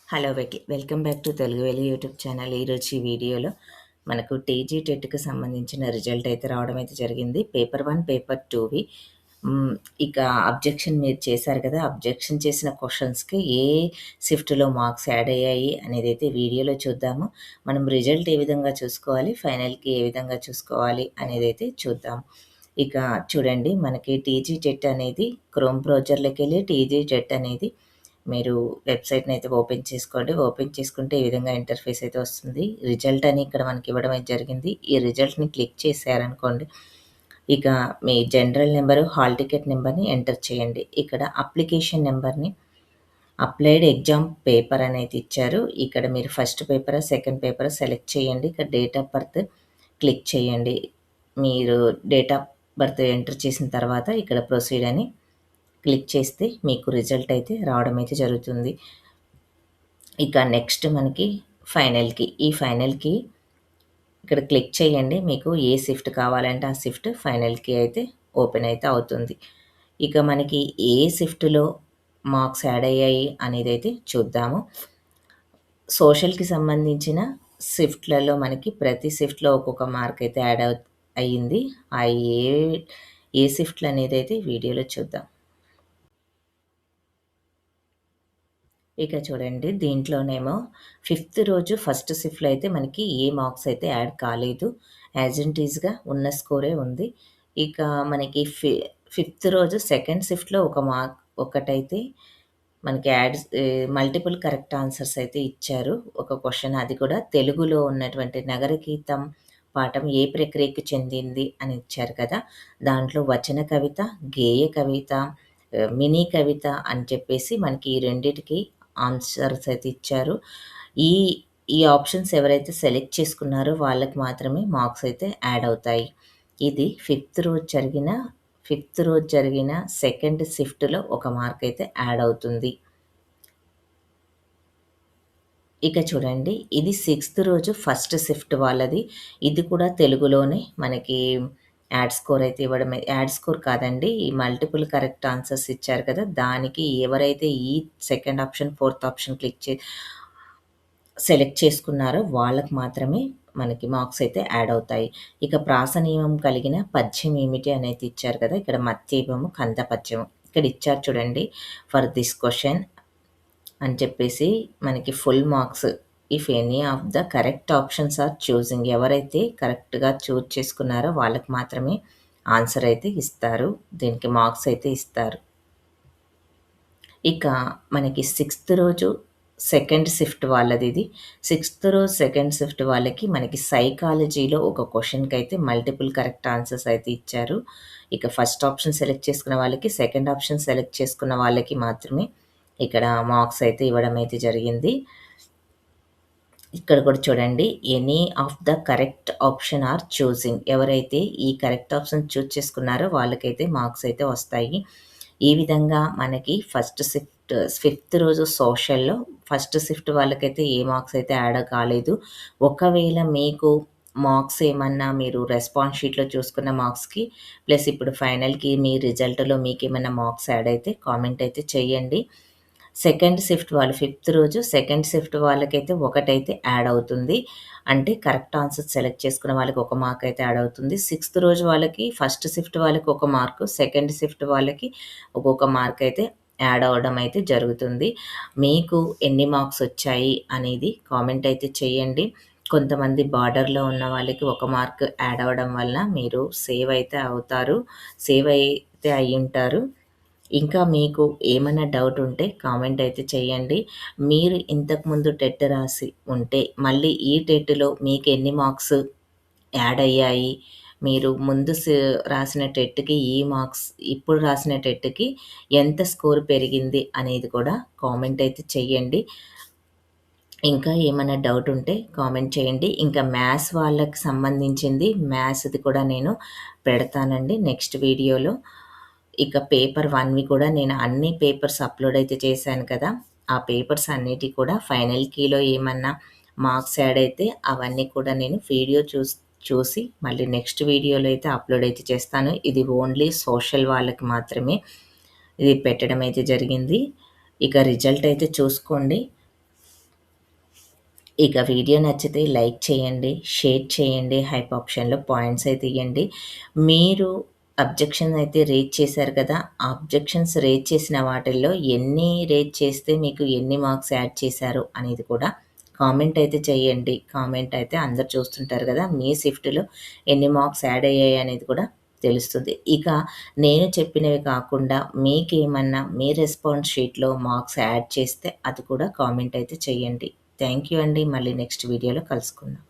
Hello welcome back to Telugu వెలుగు YouTube channel. ఈరోజు ఈ వీడియోలో మనకు టీజీ టెట్‌కి సంబంధించిన రిజల్ట్ అయితే రావడం అయితే జరిగింది. పేపర్ 1, పేపర్ 2వి. ఇక అబ్జెక్షన్ మీరు చేశారు కదా! అబ్జెక్షన్ చేసిన క్వెషన్స్‌కి ఏ షిఫ్ట్‌లో మార్క్స్ యాడ్ అయ్యాయి అనేదైతే వీడియోలో చూద్దాము. మనం రిజల్ట్ ఏ విధంగా చూసుకోవాలి, ఫైనల్‌కి ఏ విధంగా చూసుకోవాలి అనేదైతే చూద్దాం. ఇక చూడండి, మనకి టీజీ టెట్ అనేది క్రోమ్ బ్రౌజర్‌లోకెళ్ళి టీజీ టెట్ అనేది మీరు వెబ్‌సైట్‌ని అయితే ఓపెన్ చేసుకోండి. ఓపెన్ చేసుకుంటే ఈ విధంగా ఇంటర్ఫేస్ అయితే వస్తుంది. రిజల్ట్ అని ఇక్కడ మనకి ఇవ్వడం అయితే జరిగింది. ఈ రిజల్ట్‌ని క్లిక్ చేశారనుకోండి, ఇక మీ జనరల్ నెంబరు, హాల్ టికెట్ నెంబర్‌ని ఎంటర్ చేయండి. ఇక్కడ అప్లికేషన్ నెంబర్‌ని అప్లైడ్ ఎగ్జామ్ పేపర్ అనేది ఇచ్చారు. ఇక్కడ మీరు ఫస్ట్ పేపరా, సెకండ్ పేపరా సెలెక్ట్ చేయండి. ఇక్కడ డేట్ ఆఫ్ బర్త్ క్లిక్ చేయండి. మీరు డేట్ ఆఫ్ బర్త్ ఎంటర్ చేసిన తర్వాత ఇక్కడ ప్రొసీడ్ అని క్లిక్ చేస్తే మీకు రిజల్ట్ అయితే రావడం అయితే జరుగుతుంది. ఇక నెక్స్ట్ మనకి ఈ ఫైనల్‌కి ఇక్కడ క్లిక్ చేయండి. మీకు ఏ షిఫ్ట్ కావాలంటే ఆ షిఫ్ట్ ఫైనల్‌కి అయితే ఓపెన్ అయితే అవుతుంది. ఇక మనకి ఏ షిఫ్ట్‌లో మార్క్స్ యాడ్ అయ్యాయి అనేదైతే చూద్దాము. సోషల్‌కి సంబంధించిన షిఫ్ట్‌లలో మనకి ప్రతి షిఫ్ట్‌లో ఒక్కొక్క మార్క్ అయితే యాడ్ అయ్యింది. ఆ ఏ ఏ షిఫ్ట్‌లు అనేదైతే వీడియోలో చూద్దాం. ఇక చూడండి, దీంట్లోనేమో ఫిఫ్త్ రోజు ఫస్ట్ షిఫ్ట్‌లో అయితే మనకి ఏ మార్క్స్ అయితే యాడ్ కాలేదు. యాజ్ ఇట్ ఈస్‌గా ఉన్న స్కోరే ఉంది. ఇక మనకి ఫిఫ్త్ రోజు సెకండ్ షిఫ్ట్‌లో ఒకటైతే మనకి మల్టిపుల్ కరెక్ట్ ఆన్సర్స్ అయితే ఇచ్చారు. ఒక క్వెషన్, అది కూడా తెలుగులో ఉన్నటువంటి నగరగీతం పాఠం ఏ ప్రక్రియకు చెందింది అని ఇచ్చారు కదా! దాంట్లో వచన కవిత, గేయ కవిత, మినీ కవిత అని చెప్పేసి మనకి ఈ రెండిటికి ఆన్సర్స్ అయితే ఇచ్చారు. ఈ ఈ ఆప్షన్స్ ఎవరైతే సెలెక్ట్ చేసుకున్నారో వాళ్ళకి మాత్రమే మార్క్స్ అయితే యాడ్ అవుతాయి. ఇది ఫిఫ్త్ రోజు జరిగిన సెకండ్ షిఫ్ట్‌లో ఒక మార్క్ అయితే యాడ్ అవుతుంది. ఇక చూడండి, ఇది సిక్స్త్ రోజు ఫస్ట్ షిఫ్ట్ వాళ్ళది. ఇది కూడా తెలుగులోనే మనకి యాడ్ స్కోర్ కాదండి. ఈ మల్టిపుల్ కరెక్ట్ ఆన్సర్స్ ఇచ్చారు కదా! దానికి ఎవరైతే ఈ second option, fourth option select చేసుకున్నారో వాళ్ళకి మాత్రమే మనకి మార్క్స్ అయితే యాడ్ అవుతాయి. ఇక ప్రాస నియమం కలిగిన పద్యం ఏమిటి అనేది ఇచ్చారు కదా! ఇక్కడ మత్తీయము, కంద పద్యము. ఇక్కడ ఇచ్చారు చూడండి, ఫర్ దిస్ క్వెషన్ అని చెప్పేసి మనకి full marks if any of the correct options are choosing. ఎవరైతే కరెక్ట్‌గా చూజ్ చేసుకున్నారో వాళ్ళకి మాత్రమే ఆన్సర్ అయితే ఇస్తారు. దీనికి మార్క్స్ అయితే ఇస్తారు. ఇక మనకి సిక్స్త్ రోజు సెకండ్ షిఫ్ట్ వాళ్ళదిది. సిక్స్త్ రోజు సెకండ్ షిఫ్ట్ వాళ్ళకి మనకి సైకాలజీలో ఒక క్వెషన్‌కైతే మల్టిపుల్ కరెక్ట్ ఆన్సర్స్ అయితే ఇచ్చారు. ఇక ఫస్ట్ ఆప్షన్ సెలెక్ట్ చేసుకున్న వాళ్ళకి, సెకండ్ ఆప్షన్ సెలెక్ట్ చేసుకున్న వాళ్ళకి మాత్రమే ఇక్కడ మార్క్స్ అయితే ఇవ్వడం అయితే జరిగింది. ఇక్కడ కూడా చూడండి, any of the correct option are choosing. ఎవరైతే ఈ కరెక్ట్ ఆప్షన్ చూజ్ చేసుకున్నారో వాళ్ళకైతే మార్క్స్ అయితే వస్తాయి. ఈ విధంగా మనకి ఫిఫ్త్ రోజు సోషల్‌లో ఫస్ట్ షిఫ్ట్ వాళ్ళకైతే ఏ మార్క్స్ అయితే యాడ్ కాలేదు. ఒకవేళ మీకు మార్క్స్ ఏమన్నా మీరు రెస్పాన్స్ షీట్‌లో చూసుకున్న మార్క్స్‌కి ప్లస్ ఇప్పుడు ఫైనల్‌కి మీ రిజల్ట్‌లో మీకేమన్నా మార్క్స్ యాడ్ అయితే కామెంట్ అయితే చేయండి. సెకండ్ షిఫ్ట్ వాళ్ళు ఫిఫ్త్ రోజు సెకండ్ షిఫ్ట్ వాళ్ళకైతే ఒకటైతే యాడ్ అవుతుంది. అంటే కరెక్ట్ ఆన్సర్ సెలెక్ట్ చేసుకున్న వాళ్ళకి ఒక మార్క్ అయితే యాడ్ అవుతుంది. సిక్స్త్ రోజు వాళ్ళకి, ఫస్ట్ షిఫ్ట్ వాళ్ళకి ఒక మార్కు, సెకండ్ షిఫ్ట్ వాళ్ళకి ఒక్కొక్క మార్క్ అయితే యాడ్ అవ్వడం అయితే జరుగుతుంది. మీకు ఎన్ని మార్క్స్ వచ్చాయి అనేది కామెంట్ అయితే చేయండి. కొంతమంది బార్డర్‌లో ఉన్న వాళ్ళకి ఒక మార్క్ యాడ్ అవ్వడం వలన మీరు సేవ్ అయితే అవుతారు. సేవ్ అయితే అయ్యుంటారు. ఇంకా మీకు ఏమన్నా డౌట్ ఉంటే కామెంట్ అయితే చేయండి. మీరు ఇంతకుముందు టెట్ రాసి ఉంటే మళ్ళీ ఈ టెట్‌లో మీకు ఎన్ని మార్క్స్ యాడ్ అయ్యాయి, మీరు ముందు రాసిన టెట్‌కి ఈ మార్క్స్, ఇప్పుడు రాసిన టెట్‌కి ఎంత స్కోర్ పెరిగింది అనేది కూడా కామెంట్ అయితే చేయండి. ఇంకా ఏమన్నా డౌట్ ఉంటే కామెంట్ చేయండి. ఇంకా మ్యాథ్స్ వాళ్ళకి సంబంధించింది, మ్యాథ్స్‌ది కూడా నేను పెడతానండి నెక్స్ట్ వీడియోలో. ఇక పేపర్ 1వి కూడా నేను అన్ని పేపర్స్ అప్‌లోడ్ అయితే చేశాను కదా! ఆ పేపర్స్ అన్నిటికి కూడా ఫైనల్ కీలో ఏమన్నా మార్క్స్ యాడ్ అయితే అవన్నీ కూడా నేను వీడియో చూసి మళ్ళీ నెక్స్ట్ వీడియోలో అయితే అప్‌లోడ్ అయితే చేస్తాను. ఇది ఓన్లీ సోషల్ వాళ్ళకి మాత్రమే ఇది పెట్టడం అయితే జరిగింది. ఇక రిజల్ట్ అయితే చూసుకోండి. ఇక వీడియో నచ్చితే లైక్ చేయండి, షేర్ చేయండి, హైప్ ఆప్షన్‌లో పాయింట్స్ అయితే ఇయ్యండి. మీరు అబ్జెక్షన్ అయితే రేజ్ చేశారు కదా! ఆ అబ్జెక్షన్స్ రేజ్ చేసిన వాటిల్లో ఎన్ని రేజ్ చేస్తే మీకు ఎన్ని మార్క్స్ యాడ్ చేశారు అనేది కూడా కామెంట్ అయితే చేయండి. కామెంట్ అయితే అందరూ చూస్తుంటారు కదా! మీ షిఫ్ట్‌లో ఎన్ని మార్క్స్ యాడ్ అయ్యాయి అనేది కూడా తెలుస్తుంది. ఇక నేను చెప్పినవి కాకుండా మీకేమన్నా మీ రెస్పాన్స్ షీట్‌లో మార్క్స్ యాడ్ చేస్తే అది కూడా కామెంట్ అయితే చేయండి. థ్యాంక్ యూ అండి. మళ్ళీ నెక్స్ట్ వీడియోలో కలుసుకుందాం.